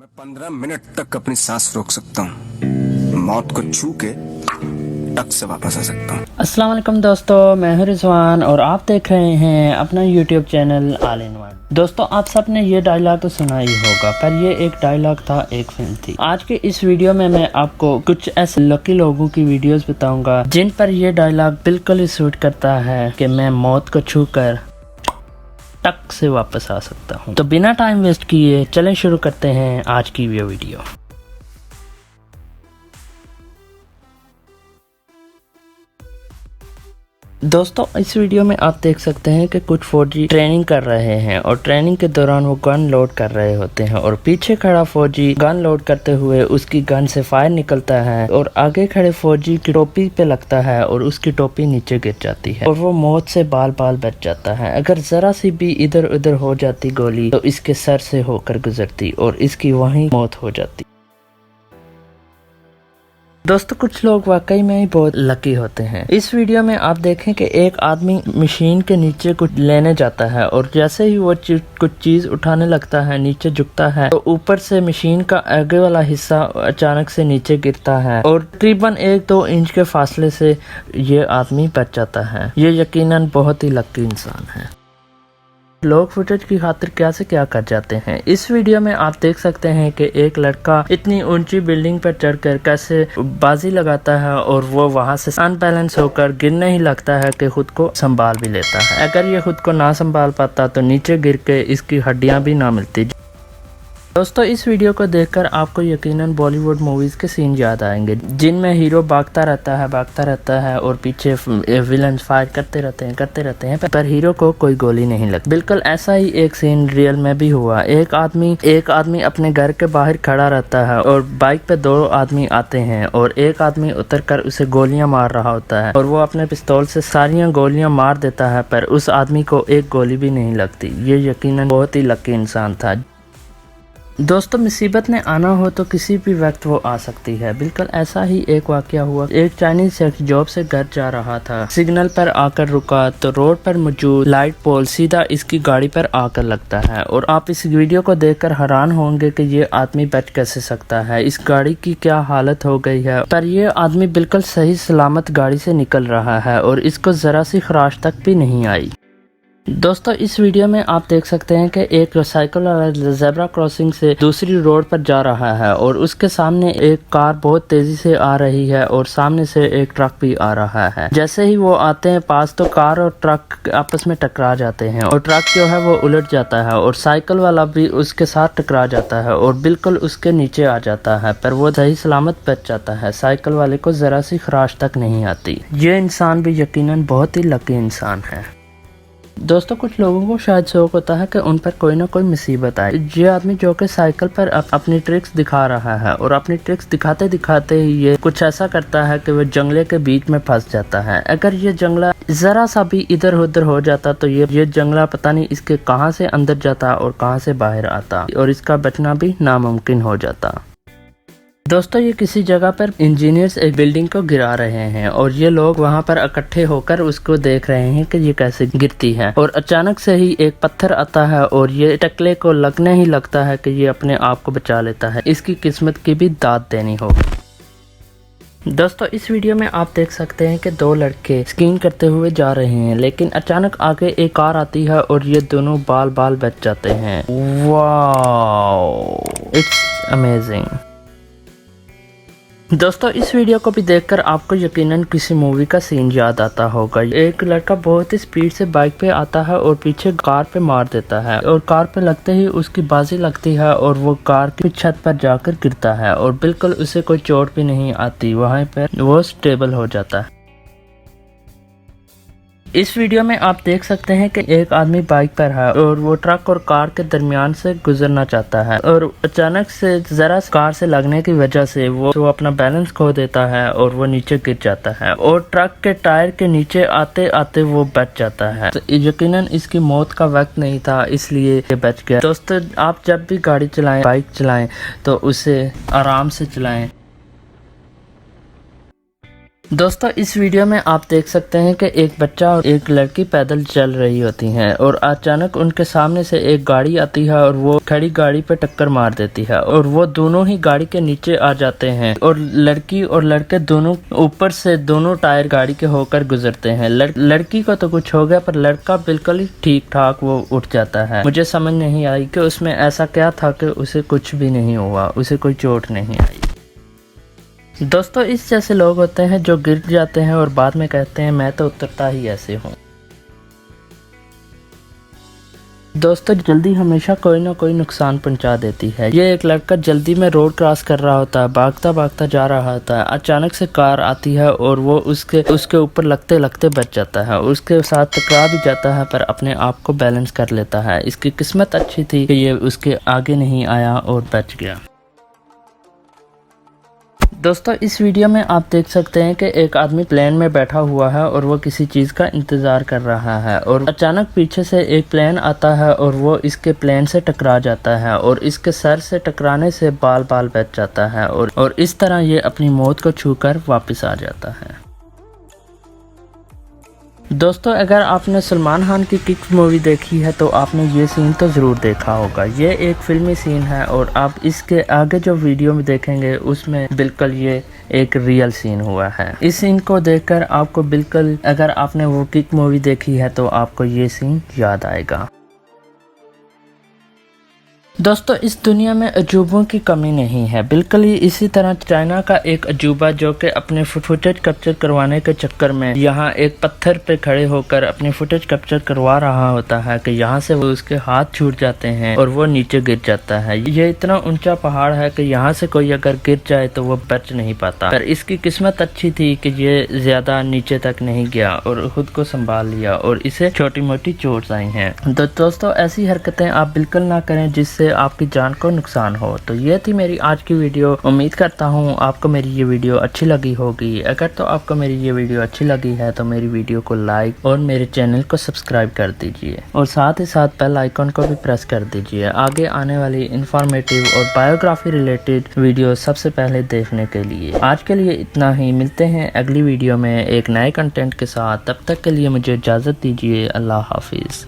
मैं 15 मिनट तक अपनी सांस रोक सकता हूँ, मौत को छू के टक से वापस आ सकता हूँ। अस्सलाम वालेकुम दोस्तों, मैं हूं रिजवान और आप देख रहे हैं अपना YouTube channel all in one. दोस्तों, आप सबने ये डायलॉग तो सुना ही होगा, पर ये एक डायलॉग था, एक फिल्म थी। आज के इस वीडियो में मैं आपको कुछ ऐसे लकी लोगों की वीडियोस बताऊंगा जिन पर ये डायलॉग बिल्कुल ही सूट करता है कि मैं मौत को छू कर टक से वापस आ सकता हूँ। तो बिना टाइम वेस्ट किए चलें शुरू करते हैं आज की ये वीडियो। दोस्तों, इस वीडियो में आप देख सकते हैं कि कुछ फौजी ट्रेनिंग कर रहे हैं और ट्रेनिंग के दौरान वो गन लोड कर रहे होते हैं और पीछे खड़ा फौजी गन लोड करते हुए उसकी गन से फायर निकलता है और आगे खड़े फौजी की टोपी पे लगता है और उसकी टोपी नीचे गिर जाती है और वो मौत से बाल बाल बच जाता है। अगर जरा सी भी इधर उधर हो जाती गोली तो इसके सर से होकर गुजरती और इसकी वहीं मौत हो जाती। दोस्तों, कुछ लोग वाकई में ही बहुत लकी होते हैं। इस वीडियो में आप देखें कि एक आदमी मशीन के नीचे कुछ लेने जाता है और जैसे ही वो कुछ चीज उठाने लगता है, नीचे झुकता है तो ऊपर से मशीन का आगे वाला हिस्सा अचानक से नीचे गिरता है और तकरीबन 1-2 इंच के फासले से ये आदमी बच जाता है। ये यकीनन बहुत ही लकी इंसान है। लोग फुटेज की खातिर क्या से क्या कर जाते हैं। इस वीडियो में आप देख सकते हैं कि एक लड़का इतनी ऊंची बिल्डिंग पर चढ़कर कैसे बाजी लगाता है और वो वहां से अनबैलेंस होकर गिरने ही लगता है कि खुद को संभाल भी लेता है। अगर ये खुद को ना संभाल पाता तो नीचे गिर के इसकी हड्डियां भी ना मिलती। दोस्तों, इस वीडियो को देखकर आपको यकीनन बॉलीवुड मूवीज के सीन याद आएंगे जिनमें हीरो भागता रहता है और पीछे विलन फाइट करते रहते हैं पर हीरो को कोई गोली नहीं लगती। बिल्कुल ऐसा ही एक सीन रियल में भी हुआ। एक आदमी अपने घर के बाहर खड़ा रहता है और बाइक पे 2 आदमी आते हैं और एक आदमी उतरकर उसे गोलियां मार रहा होता है और वो अपने पिस्तौल से सारियां गोलियां मार देता है पर उस आदमी को एक गोली भी नहीं लगती। ये यकीनन बहुत ही लकी इंसान था। दोस्तों, मुसीबत ने आना हो तो किसी भी वक्त वो आ सकती है। बिल्कुल ऐसा ही एक वाकया हुआ। एक चाइनीज शख्स जॉब से घर जा रहा था, सिग्नल पर आकर रुका तो रोड पर मौजूद लाइट पोल सीधा इसकी गाड़ी पर आकर लगता है और आप इस वीडियो को देखकर हैरान होंगे कि ये आदमी बच कैसे सकता है, इस गाड़ी की क्या हालत हो गई है। पर ये आदमी बिल्कुल सही सलामत गाड़ी से निकल रहा है और इसको जरा सी खराश तक भी नहीं आई। दोस्तों, इस वीडियो में आप देख सकते हैं कि एक साइकिल वाला ज़ेब्रा क्रॉसिंग से दूसरी रोड पर जा रहा है और उसके सामने एक कार बहुत तेजी से आ रही है और सामने से एक ट्रक भी आ रहा है। जैसे ही वो आते हैं पास तो कार और ट्रक आपस में टकरा जाते हैं और ट्रक जो है वो उलट जाता है और साइकिल वाला भी उसके साथ टकरा जाता है और बिल्कुल उसके नीचे आ जाता है पर वो सही सलामत बच जाता है। साइकिल वाले को जरा सी खराश तक नहीं आती। ये इंसान भी यकीनन बहुत ही लकी इंसान है। दोस्तों, कुछ लोगों को शायद शौक होता है कि उन पर कोई ना कोई मुसीबत आए। ये आदमी जो कि साइकिल पर अपनी ट्रिक्स दिखा रहा है और अपनी ट्रिक्स दिखाते दिखाते ही ये कुछ ऐसा करता है कि वो जंगले के बीच में फंस जाता है। अगर ये जंगला जरा सा भी इधर उधर हो जाता तो ये जंगला पता नहीं इसके कहां से अंदर जाता और कहां से बाहर आता और इसका बचना भी नामुमकिन हो जाता। दोस्तों, ये किसी जगह पर इंजीनियर्स एक बिल्डिंग को गिरा रहे हैं और ये लोग वहां पर इकट्ठे होकर उसको देख रहे हैं कि ये कैसे गिरती है और अचानक से ही एक पत्थर आता है और ये टकले को लगने ही लगता है कि ये अपने आप को बचा लेता है। इसकी किस्मत की भी दाद देनी होगी। दोस्तों, इस वीडियो में आप देख सकते हैं कि 2 लड़के स्कीइंग करते हुए जा रहे हैं लेकिन अचानक आगे एक कार आती है और ये दोनों बाल बाल बच जाते हैं। Wow, it's amazing. दोस्तों, इस वीडियो को भी देखकर आपको यकीनन किसी मूवी का सीन याद आता होगा। एक लड़का बहुत ही स्पीड से बाइक पे आता है और पीछे कार पे मार देता है और कार पे लगते ही उसकी बाजी लगती है और वो कार की छत पर जाकर गिरता है और बिल्कुल उसे कोई चोट भी नहीं आती। वहीं पर वो स्टेबल हो जाता है। इस वीडियो में आप देख सकते हैं कि एक आदमी बाइक पर है और वो ट्रक और कार के दरमियान से गुजरना चाहता है और अचानक से जरा कार से लगने की वजह से वो अपना बैलेंस खो देता है और वो नीचे गिर जाता है और ट्रक के टायर के नीचे आते आते वो बच जाता है। तो यकीनन इसकी मौत का वक्त नहीं था, इसलिए ये बच गया। दोस्तों, आप जब भी गाड़ी चलाएं, बाइक चलाएं तो उसे आराम से चलाएं। दोस्तों इस वीडियो में आप देख सकते हैं कि एक बच्चा और एक लड़की पैदल चल रही होती हैं और अचानक उनके सामने से एक गाड़ी आती है और वो खड़ी गाड़ी पे टक्कर मार देती है और वो दोनों ही गाड़ी के नीचे आ जाते हैं और लड़की और लड़के दोनों ऊपर से दोनों टायर गाड़ी के होकर गुजरते हैं। लड़की को तो कुछ हो गया पर लड़का बिल्कुल ही ठीक ठाक वो उठ जाता है। मुझे समझ नहीं आई कि उसमें ऐसा क्या था कि उसे कुछ भी नहीं हुआ, उसे कोई चोट नहीं आई। दोस्तों इस जैसे लोग होते हैं जो गिर जाते हैं और बाद में कहते हैं मैं तो उतरता ही ऐसे हूँ। दोस्तों जल्दी हमेशा कोई ना कोई नुकसान पहुंचा देती है। ये एक लड़का जल्दी में रोड क्रॉस कर रहा होता है, भागता भागता जा रहा होता है। अचानक से कार आती है और वो उसके ऊपर लगते लगते बच जाता है। उसके साथ टकरा भी जाता है पर अपने आप को बैलेंस कर लेता है। इसकी किस्मत अच्छी थी कि ये उसके आगे नहीं आया और बच गया। दोस्तों इस वीडियो में आप देख सकते हैं कि एक आदमी प्लेन में बैठा हुआ है और वो किसी चीज का इंतजार कर रहा है और अचानक पीछे से एक प्लेन आता है और वो इसके प्लेन से टकरा जाता है और इसके सर से टकराने से बाल बच जाता है और इस तरह ये अपनी मौत को छूकर वापस आ जाता है। दोस्तों अगर आपने सलमान खान की किक मूवी देखी है तो आपने ये सीन तो ज़रूर देखा होगा। ये एक फिल्मी सीन है और आप इसके आगे जो वीडियो में देखेंगे उसमें बिल्कुल ये एक रियल सीन हुआ है। इस सीन को देखकर आपको बिल्कुल, अगर आपने वो किक मूवी देखी है तो आपको ये सीन याद आएगा। दोस्तों इस दुनिया में अजूबों की कमी नहीं है। बिल्कुल ही इसी तरह चाइना का एक अजूबा जो कि अपने फुटेज कैप्चर करवाने के चक्कर में यहाँ एक पत्थर पे खड़े होकर अपने फुटेज कैप्चर करवा रहा होता है कि यहाँ से वो उसके हाथ छूट जाते हैं और वो नीचे गिर जाता है। ये इतना ऊंचा पहाड़ है कि यहाँ से कोई अगर गिर जाए तो वो बच नहीं पाता। पर इसकी किस्मत अच्छी थी कि ये ज्यादा नीचे तक नहीं गया और खुद को संभाल लिया और इसे छोटी मोटी चोट आई हैं। तो दोस्तों ऐसी हरकतें आप बिल्कुल ना करें जिससे आपकी जान को नुकसान हो। तो ये थी मेरी आज की वीडियो। उम्मीद करता हूँ आपको मेरी ये वीडियो अच्छी लगी होगी। अगर तो आपको मेरी ये वीडियो अच्छी लगी है तो मेरी वीडियो को लाइक और मेरे चैनल को सब्सक्राइब कर दीजिए और साथ ही साथ बेल आइकन को भी प्रेस कर दीजिए आगे आने वाली इंफॉर्मेटिव और बायोग्राफी रिलेटेड वीडियो सबसे पहले देखने के लिए। आज के लिए इतना ही, मिलते हैं अगली वीडियो में एक नए कंटेंट के साथ। तब तक के लिए मुझे इजाज़त दीजिए। अल्लाह हाफिज़।